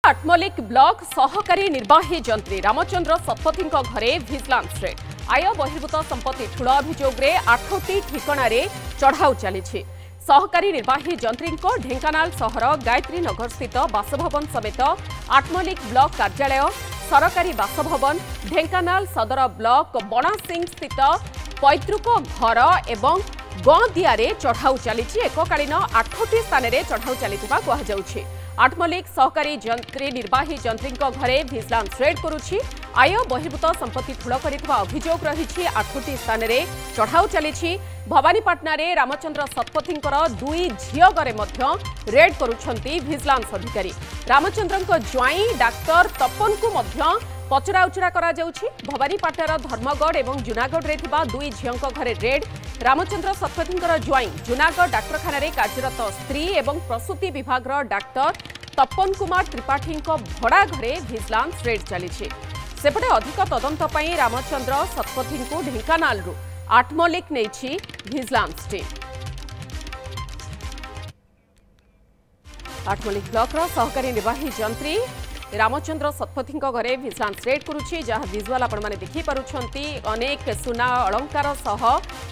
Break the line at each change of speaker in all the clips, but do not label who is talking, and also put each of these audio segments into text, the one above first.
Athmallik block सहकारी निर्वाही जंत्री रामचंद्र शतपथी घरे vigilance red आय बहिर्भूत संपत्ति ठूल अभियोग 8टी ठिकाण चढ़ाऊ चली सहकारी निर्वाही जंत्री ढेंकानाल सहर गायत्री नगर स्थित बासभवन समेत आठमल्लिक ब्लॉक कार्यालय सरकारी बासभवन ढेंकानाल सदर ब्लॉक बणासिंह स्थित पैतृक घर एवं गदियारे चढ़ाऊ चली एककालीन 8टी स्थान चढ़ाऊ चली कहुच्छी आठमल्लिक सहकारी जंत्री निर्वाही जंत्री घरे भिजिलांस रेड करुछि आय बहिर्भूत संपत्ति ठूल करितबा अभियोग रही 8टी स्थान चढ़ाऊ चली भवानीपाटना रे रामचंद्र शतपथी दुई झियो घरे रेड करुछंती भिजिलांस अधिकारी रामचंद्र ज्वाई डाक्टर तपन को पचरा उचरा करा जाउछि भवानीपाटनार धर्मगढ़ और जूनागढ़ रे थिबा दुई झियों घरे रेड रामचंद्र शतपथी ज्वाई जूनागढ़ डाक्तखाना कार्यरत स्त्री और प्रसूति विभाग डाक्तर तपन कुमार त्रिपाठी भड़ा घरे भिजिलांस रेड चली सेपटे अधिक तदंत पई रामचंद्र शतपथी को ढेंकानाल आठमल्लिक नहीं भिजिलांस टीम आठमल्लिक ब्लॉक सहकारी निर्वाही जंत्री रामचंद्र शतपथी घरे भिजिलांस रेड करुछि जहाँ विजुआल आपण माने देखि पारुछंती अनेक सुना अलंकार सह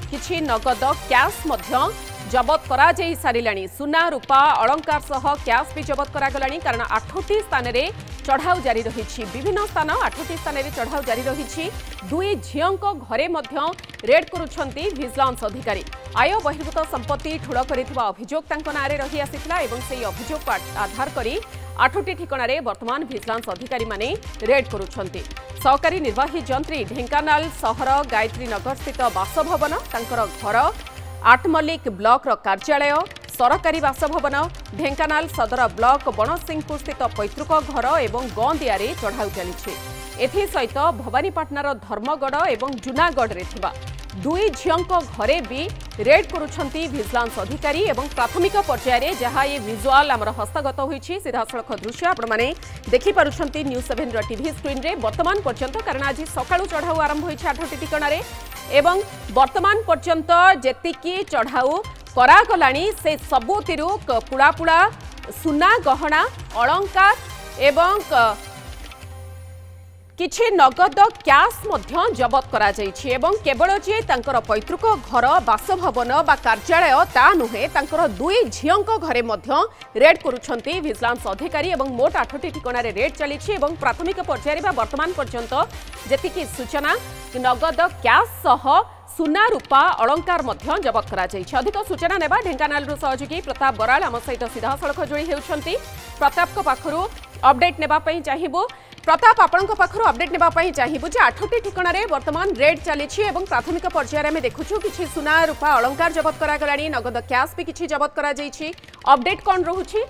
किछि नगद कैश मध्य जबत करा जाई सारिलाणी सुना रूपा अलंकार सह कैश भी जबत करा गलाणी कारण 8टी स्थान रे चढ़ाऊ जारी रही विभिन्न स्थान 8टी स्थान रे चढ़ाऊ जारी रही दुई झियों घरे मध्य रेड करुछंती भिजिलांस अधिकारी आय बहिर्भूत संपत्ति ठूल करितबा अभियोग तांको नारे रही आसिथिला एवं सेही अभियोग को आधार करी 8टी ठिकाण वर्तमान भिजिलांस अधिकारी माने रेड करुछंती सहकारी निर्वाही जंत्री ढेंकानाल सहर गायत्री नगर स्थित बासभवन तांकर घर आठमल्लिक ब्लॉक कार्यालय सरकारी बासभवन ढेंकानाल सदर ब्लॉक बणसिंहपुर स्थित पैतृक घर और गदियारे चढ़ाऊ चली एसहित भवानीपाटनार धर्मगढ़ और जूनागढ़ रे थिबा दुई झियों घरे भी रेड करुछंती भिजिलांस अधिकारी एवं प्राथमिक पर्याय जहाँ ये विजुआल आमर हस्तगत होईछि सीधासलख दृश्य आपण माने देखि पारुछंती न्यूज 7 टीवी स्क्रीन रे वर्तमान पर्यंत कारण आज सकाळु चढ़ाऊ आरंभ होईछि 8टी ठिकाण एवं वर्तमान पर्यंत जेतिकी चढ़ाऊ करागलाणी से सबुतिरु पुड़ा पुड़ा सुना गहना अलंकार एवं किछि नगद कैश मध्य जबत करा जाइछि एवं केवल जे तांकर पैतृक घर बासभवन बा कार्यालय ता नुहे तांकर दुई झियों घरे मध्य रेड करुछंती भिजिलांस अधिकारी एवं मोट 8टी ठिकाण रेड चली एवं प्राथमिक पर्याय बा वर्तमान पर्यंत जेतिकी सूचना नगद कैश सह सुना रूपा अलंकार मध्य जबत करा जाइछि अधिक सूचना नेबा ढेंकानाल सहयोगी प्रताप बराल आम सहित सीधासलख जोड़ी हेउछंती प्रताप को पाखरु अपडेट नेबा पई चाहिबो प्रताप आपण पाखर अपडेट नेबाई चाहिए जे 8टी ठिकाण वर्तमान रेड चली प्राथमिक पर्यायर में देखुछु कि सुना रूपा अलंकार जबत करागलाणी नगद कैश भी किछि जबत करा जाइछि अपडेट कौन रहुछि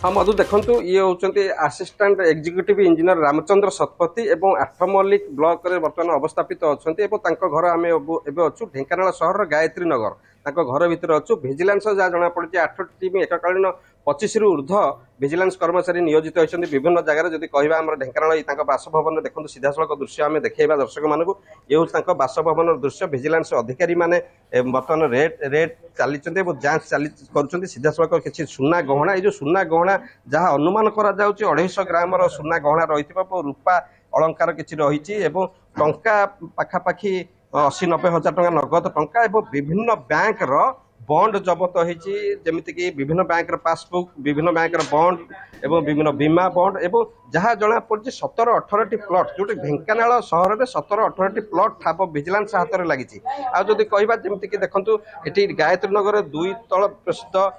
हाँ मधु देखु ये होती assistant executive engineer Ramchandra Satpathy और आठमल्लिक ब्लॉक रे वर्तमान अवस्थापित अच्छा घर आम एवं अच्छु ढेंकानाल सहर गायत्री नगर घर भितर अच्छु भिजिलांस जहाँ जना पड़ी 8टी टीम एककालीन 25 रु ऊर्ध्व भिजिलांस कर्मचारी नियोजित होती विभिन्न जगह जब कह ढेंकानाल बासभवन देखो सीधासलख दृश्य आम देखा दर्शक मानू ये हूँ बासभवन दृश्य भिजिलांस अधिकारी मैंने बर्तमान रेड चली जांच कर सीधासलख किसी सुना गहना ये सुना गहना जहाँ अनुमान करा 250 ग्राम सुना गहना रही रूपा अलंकार किसी रही टंका पाखापाखि 80-90 हजार टंका नगद टंका और विभिन्न बैंक बॉन्ड जबत होती विभिन्न बैंक पासबुक विभिन्न बैंक बॉन्ड एवं विभिन्न बीमा बॉन्ड एवं जहाँ जना पड़ी 17-18टी प्लॉट जो ढेंकानाल सहर में 17-18टी प्लॉट ठाप भिजिलांस हाथ में लगी आदि कहवा जमीक देखूँ ये गायत्री नगर 2 तल प्रसिद्ध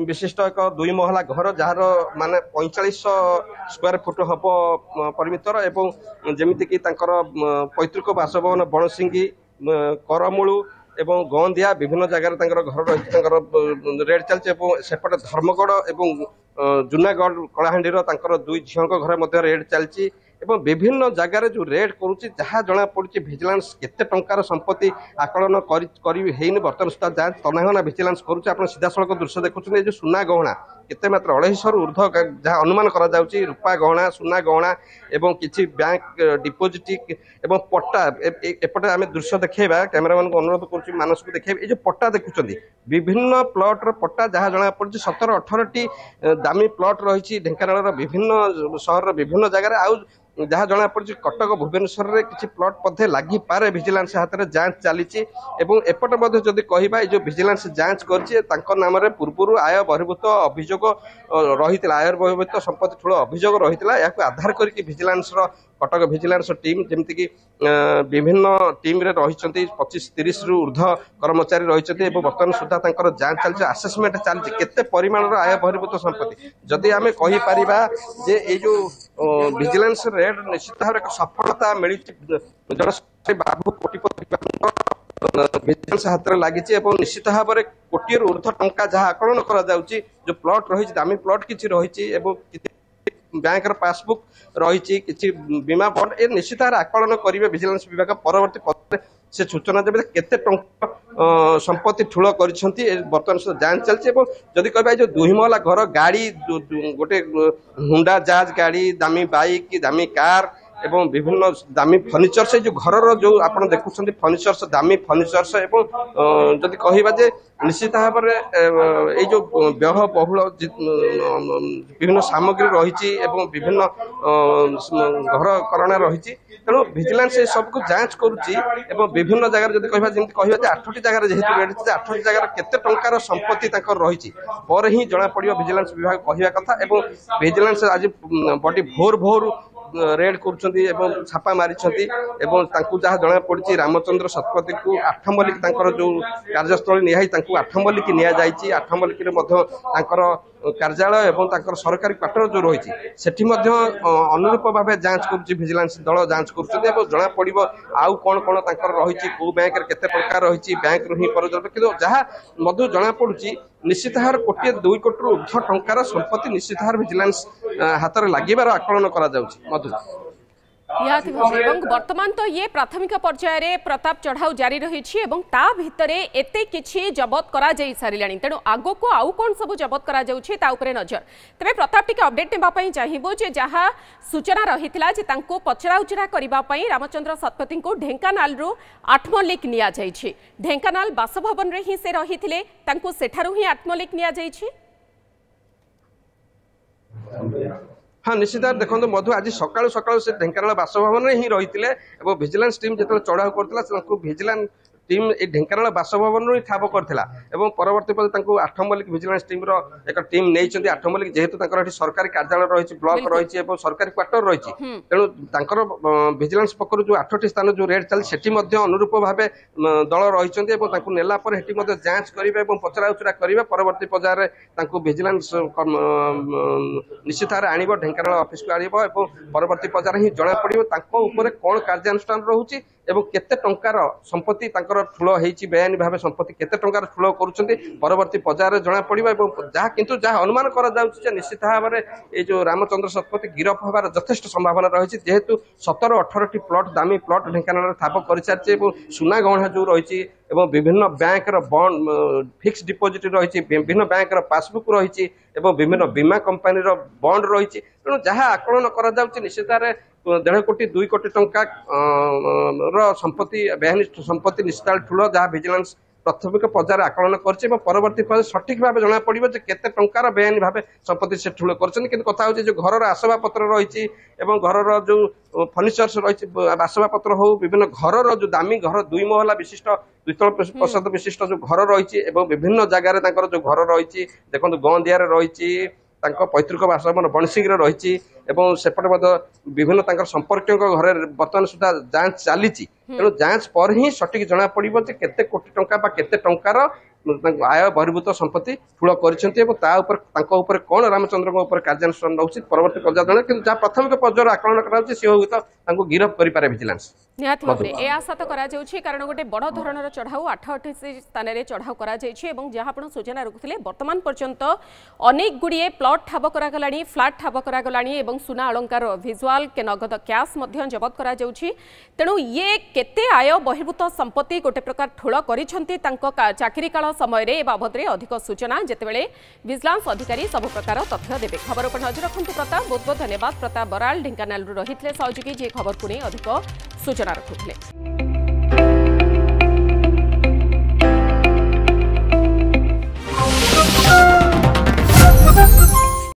विशिष्ट एक 2 महला घर जार माने 4500 स्क्वायर फुट हम परिमितर एवं जमीक पैतृक बासभवन बणसिंगी करमूलु एवं गंदिया विभिन्न जगह घर रही रेड चलती सेपटे धर्मगढ़ और जूनागढ़ कलाहांडीर दुई झील घर मध्य रेड चलती एवं विभिन्न जगार जो रेड करुच्ची जहाँ जना पड़ी भिजिलांस केते टंकार संपत्ति आकलन बर्तमान सुधा जांच तनाघना भिजिलांस करुच्चे आप सीधासलख दृश्य देखुं जो सुना गहना केते मात्र 250 रु ऊर्ध्व जहाँ अनुमान करा जाउची रूपा गहना सुना गहना एवं किछि बैंक डिपोजिट एवं पट्टा एपटे आम दृश्य देखा कैमेरामैन को अनुरोध करुँ मानस को देखा ये जो पट्टा देखुं विभिन्न प्लॉट पट्टा जहाँ जना पड़ी 17-18 टी दामी प्लॉट रही ढेंकानाल विभिन्न सहर विभिन्न जगह आउ जहाँ जना पड़ी कटक भुवनेश्वर में किसी प्लॉट पधे लगी पारे विजिलेंस हाथ में जांच चली एपटे जदि कहबा जो विजिलेंस जांच कर नाम पूर्व आय बहिर्भूत अभियोग रही आय बहिर्भूत संपत्ति ठूल अभियोग रही या आधार करके विजिलेंस कटक विजिलेंस टीम जमीक विभिन्न टीम रे रही 25-30 रु ऊर्ध्व कर्मचारी रही बर्तमान सुधा जांच चलती आसेसमेंट चलती केते परिमाण आय बहिर्भूत संपत्ति जदि आम कहीपर जे ये जो विजिलेंस रेड निश्चित भाव एक सफलता मिली जन बाबू कोटिपति विजिलेंस हाथ में लगी निश्चित भाव में कोटी ऊर्ध्व टंका जहाँ आकलन करा जो प्लॉट रही दामी प्लॉट किसी रही बैंक पासबुक रही किसी बीमा बॉन्ड ए निश्चित भाव आकलन करेंगे विजिलेंस विभाग परवर्ती पद से सूचना देवे केते टंका संपत्ति ठूल कर बर्तमान सुधा जांच चलती जदि कह जो 2 महला घर गाड़ी गोटे हुंडा जहाज गाड़ी दामी बाइक दामी कार एवं विभिन्न दामी फर्निचर्स जो घर जो आप देखुं फर्निचर्स दामी फर्निचर्स एवं जदि कहवा निश्चित भाव में जो व्ययबहुल विभिन्न सामग्री रही विभिन्न घर करणा रही तेणु विजिलेंस सबको जांच करुच्ची विभिन्न जगह जब कह 8टी जगह जेहेतु 8टी जगह केते टंकार संपत्ति रही पर ही जना पड़ो विजिलेंस विभाग कहवा कथा विजिलेंस आज बड़ी भोर भोर रेड कर छापा मारी जहाँ जना पड़ी रामचंद्र शतपथी को आठमल्लिक जो कार्यस्थल निहाई आठमल्लिक नि आठमल्लिक कार्यालय एवं सरकारी क्वार्टर जो रही से अनुरूप भाव जांच कर विजिलेंस दल जांच कर जना पड़ो आउ कौन कौन रही कौ बैंक केते टंका रही बैंक रू ही कि जहाँ मधु जना पड़ी निश्चित भाव 1-2 कोटी ऊर्ध्व टंकार संपत्ति निश्चित भाव विजिलेंस हाथ में लगिबार आकलन करा मधु
वर्तमान तो ये प्राथमिक पर्यायर रे प्रताप चढ़ाऊ जारी रही भितरे एते किछि जबत करा जाई सारिलानी तेणु आगो को आउ कोन सब जबत करा जाउछि ता उपरे नजर तबे प्रताप टिके अपडेट नेबा पई चाहिबो जे जहा सूचना रहितला जे तांको पचरा उचरा करिबा पई रामचंद्र शतपथी को ढेंकानाल रु आठमल्लिक निया जाइछि ढेंकानाल बासभवन रे ही से रहिथिले तांको सेठारु ही आठमल्लिक निया जाइछि।
हाँ निश्चित देखो मधु आज सकाळु सकाळु से ढेंकानाल बासभवन ही रही विजिलेंस टीम जो चढ़ाऊ करता विजिलेंस टीम ए ढेंकानाल बासभवन ही ठाब करथिला एवं परवर्ती पद तांको आठमल्लिक विजिलेंस टीम रो एक टीम नै आठमल्लिक जेहेतु तांकर सरकारी कार्यालय रही ब्लॉक रही एवं सरकारी क्वार्टर रही तेणु तांकर विजिलेंस पक्षर जो 8टी स्थान जो रेड चल सेठी मध्य अनुरूप भाव दल रही नेला पर हेटी मध्य जांच करिवे एवं पचरा उचरा करिवे परवर्ती पर्यायर रे तांको विजिलेंस निश्चित भाव आनिबो ढेंकानाल ऑफिस को आनिबो एवं परवर्ती पर्यायर ही जणा पड़िबो तांको ऊपर कोन कार्यानुष्ठान रहउची एवं केते टंकार संपत्ति तांकर ठूल होईची बेआईनी भाव संपत्ति केते टंकार ठूल करूछन्ती परवर्ती पर्यायर जणा पड़िबो एवं जहाँ किंतु जहाँ अनुमान करा जाउची जे निश्चित भाव में ये जो रामचंद्र शतपथी गिरफ होबार यथेष्ट संभावना रही जेहेतु 17-18 टी प्लॉट दामी प्लॉट ढेंकानाल ठाब कर सारी सुना गहना जो रही एवं विभिन्न बैंक बॉन्ड फिक्स डिपोजिट रही विभिन्न बैंक पासबुक रही विभिन्न बीमा कंपनी बॉन्ड रही तेणु जहाँ आकलन करा निश्चित 1.5 कोटी 2 कोटी टंका संपत्ति बेआईनी संपत्ति निश्चित ठूल जहाँ विजिलेंस प्राथमिक पर्यायर आकलन कर परवर्ती पर्यायर सठिक भाव जना पड़ो केते टंकार बेआईनी भाव संपत्ति से ठूल कर कथा हो जो घर आसबाबपत्र रही घर जो फर्निचर्स रही आसबाबपत्र हो विभिन्न घर जो दामी घर 2 महला विशिष्ट 2 प्रसाद विशिष्ट जो घर रही विभिन्न जगार जो घर रही देखो गंदिया रही पैतृक बासभवन बणसिंग रही सेपटे विभिन्न संपर्क घर बर्तमान सुधा जांच चली तेणु जांच पर ही सठिक जना पड़ो केते कोटी टंका बा केते टंकार आय बहिर्भूत संपत्ति ठूल कर कौन रामचंद्र कार्यानुष्ठान रही परवर्ती पर्यायर कि जहाँ प्राथमिक पर्यायर आकलन कर गिरफ कर विजिलेंस
निहाती भाव में आशा तो करा जाउछि कारण गोटे बड़ धरणर चढ़ाऊ 8 स्थान में चढ़ाऊ करा जाइछि एवं जहाँ आपण सूचना रखुथिले वर्तमान पर्यंत अनेक गुड़िए प्लॉट ठाब करागलानी फ्लैट ठाब करागलानी एवं सुना अलंकार विजुआल के नगद कैश मध्य जबत करा जाउछि तेणु ये केते आय बहिर्भूत संपत्ति गोटे प्रकार ठूल करिसंती तांको चाकरी काल समय ए बाबद अधिक सूचना जितेबाला विजिलेंस अधिकारी सब प्रकार तथ्य देवे। खबर पर नजर रखु प्रताप। बहुत बहुत धन्यवाद। प्रताप बराल ढेंकानाल रही सहयोगी जी खबर को नहीं अधिक सूचना रखुले।